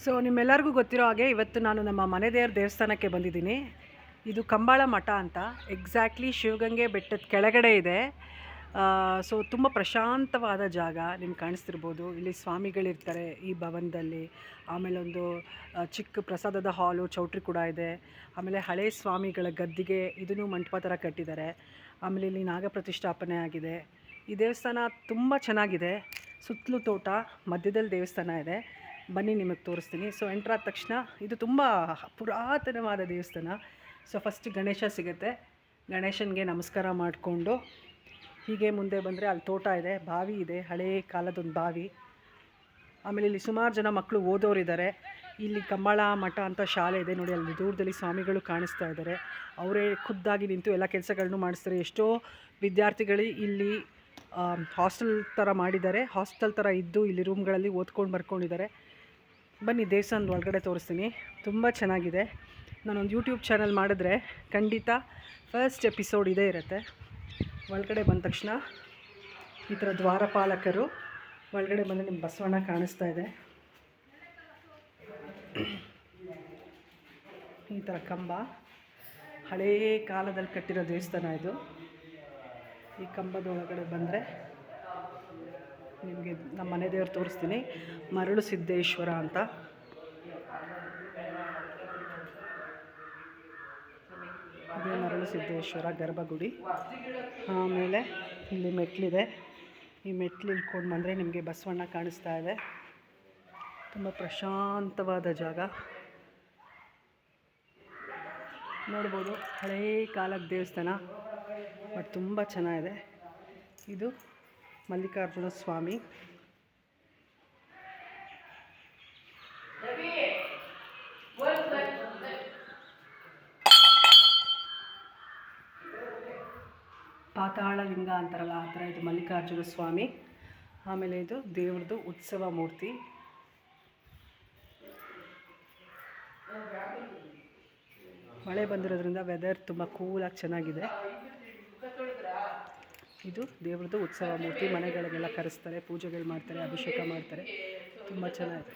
So ನಿಮ್ಮೆಲ್ಲರಿಗೂ ಗೊತ್ತಿರೋ ಹಾಗೆ ಇವತ್ತು ನಾನು ನಮ್ಮ ಮನೆ ದೇವ್ರ ದೇವಸ್ಥಾನಕ್ಕೆ ಬಂದಿದ್ದೀನಿ. ಇದು ಕಂಬಾಳ ಮಠ ಅಂತ ಎಕ್ಸಾಕ್ಟ್ಲಿ ಶಿವಗಂಗೆ ಬೆಟ್ಟದ ಕೆಳಗಡೆ ಇದೆ. ಸೊ ತುಂಬ ಪ್ರಶಾಂತವಾದ ಜಾಗ. ನಿಮ್ಗೆ ಕಾಣಿಸ್ತಿರ್ಬೋದು, ಇಲ್ಲಿ ಸ್ವಾಮಿಗಳಿರ್ತಾರೆ ಈ ಭವನದಲ್ಲಿ. ಆಮೇಲೆ ಒಂದು ಚಿಕ್ಕ ಪ್ರಸಾದದ ಹಾಲು, ಚೌಟ್ರಿ ಕೂಡ ಇದೆ. ಆಮೇಲೆ ಹಳೆ ಸ್ವಾಮಿಗಳ ಗದ್ದಿಗೆ ಇದನ್ನು ಮಂಟಪ ಥರ ಕಟ್ಟಿದ್ದಾರೆ. ಆಮೇಲೆ ಇಲ್ಲಿ ನಾಗ ಪ್ರತಿಷ್ಠಾಪನೆ ಆಗಿದೆ. ಈ ದೇವಸ್ಥಾನ ತುಂಬ ಚೆನ್ನಾಗಿದೆ. ಸುತ್ತಲೂ ತೋಟ, ಮಧ್ಯದಲ್ಲಿ ದೇವಸ್ಥಾನ ಇದೆ. ಬನ್ನಿ ನಿಮಗೆ ತೋರಿಸ್ತೀನಿ. ಸೊ ಎಂಟ್ರಾದ ತಕ್ಷಣ ಇದು ತುಂಬ ಪುರಾತನವಾದ ದೇವಸ್ಥಾನ. ಸೊ ಫಸ್ಟ್ ಗಣೇಶ ಸಿಗುತ್ತೆ. ಗಣೇಶನಿಗೆ ನಮಸ್ಕಾರ ಮಾಡಿಕೊಂಡು ಹೀಗೆ ಮುಂದೆ ಬಂದರೆ ಅಲ್ಲಿ ತೋಟ ಇದೆ, ಬಾವಿ ಇದೆ, ಹಳೇ ಕಾಲದೊಂದು ಬಾವಿ. ಆಮೇಲೆ ಇಲ್ಲಿ ಸುಮಾರು ಜನ ಮಕ್ಕಳು ಓದೋರಿದ್ದಾರೆ. ಇಲ್ಲಿ ಕಂಬಾಳ ಮಠ ಅಂತ ಶಾಲೆ ಇದೆ ನೋಡಿ, ಅಲ್ಲಿ ದೂರದಲ್ಲಿ ಸ್ವಾಮಿಗಳು ಕಾಣಿಸ್ತಾ ಇದ್ದಾರೆ. ಅವರೇ ಖುದ್ದಾಗಿ ನಿಂತು ಎಲ್ಲ ಕೆಲಸಗಳನ್ನು ಮಾಡಿಸ್ತಾರೆ. ಎಷ್ಟೋ ವಿದ್ಯಾರ್ಥಿಗಳು ಇಲ್ಲಿ ಹಾಸ್ಟೆಲ್ ಥರ ಮಾಡಿದ್ದಾರೆ. ಹಾಸ್ಟೆಲ್ ಥರ ಇದ್ದು ಇಲ್ಲಿ ರೂಮ್ಗಳಲ್ಲಿ ಓದ್ಕೊಂಡು ಬರ್ಕೊಂಡಿದ್ದಾರೆ. ಬನ್ನಿ ದೇವಸ್ಥಾನದ ಒಳಗಡೆ ತೋರಿಸ್ತೀನಿ. ತುಂಬ ಚೆನ್ನಾಗಿದೆ. ನಾನೊಂದು ಯೂಟ್ಯೂಬ್ ಚಾನಲ್ ಮಾಡಿದ್ರೆ ಖಂಡಿತ ಫಸ್ಟ್ ಎಪಿಸೋಡ್ ಇದೇ ಇರುತ್ತೆ. ಒಳಗಡೆ ಬಂದ ತಕ್ಷಣ ಈ ಥರ ದ್ವಾರಪಾಲಕರು. ಒಳಗಡೆ ಬಂದು ನಿಮ್ಮ ಬಸವಣ್ಣ ಕಾಣಿಸ್ತಾ ಇದೆ. ಈ ಥರ ಕಂಬ, ಹಳೇ ಕಾಲದಲ್ಲಿ ಕಟ್ಟಿರೋ ದೇವಸ್ಥಾನ ಇದು. ಈ ಕಂಬದ ಒಳಗಡೆ ಬಂದರೆ ನಿಮಗೆ ನಮ್ಮ ಮನೆ ದೇವ್ರು ತೋರಿಸ್ತೀನಿ. ಮರಳು ಸಿದ್ದೇಶ್ವರ ಅಂತ. ಇದೇ ಮರಳು ಸಿದ್ದೇಶ್ವರ ಗರ್ಭಗುಡಿ. ಆಮೇಲೆ ಇಲ್ಲಿ ಮೆಟ್ಲಿದೆ. ಈ ಮೆಟ್ಲು ಇಳ್ಕೊಂಡು ಬಂದರೆ ನಿಮಗೆ ಬಸವಣ್ಣ ಕಾಣಿಸ್ತಾ ಇದೆ. ತುಂಬ ಪ್ರಶಾಂತವಾದ ಜಾಗ ನೋಡ್ಬೋದು. ಹಳೇ ಕಾಲದ ದೇವಸ್ಥಾನ, ಬಟ್ ತುಂಬ ಚೆನ್ನಾಗಿದೆ. ಇದು ಮಲ್ಲಿಕಾರ್ಜುನ ಸ್ವಾಮಿ. ಪಾತಾಳ ಲಿಂಗ ಅಂತಾರಲ್ಲ ಆ ಥರ ಇದು ಮಲ್ಲಿಕಾರ್ಜುನ ಸ್ವಾಮಿ. ಆಮೇಲೆ ಇದು ದೇವ್ರದ್ದು ಉತ್ಸವ ಮೂರ್ತಿ. ಮಳೆ ಬಂದಿರೋದ್ರಿಂದ ವೆದರ್ ತುಂಬ ಕೂಲಾಗಿ ಚೆನ್ನಾಗಿದೆ. ಇದು ದೇವ್ರದ್ದು ಉತ್ಸವ ಮೂರ್ತಿ. ಮನೆಗಳಿಗೆಲ್ಲ ಕರೆಸ್ತಾರೆ, ಪೂಜೆಗಳು ಮಾಡ್ತಾರೆ, ಅಭಿಷೇಕ ಮಾಡ್ತಾರೆ. ತುಂಬ ಚೆನ್ನಾಗಿದೆ.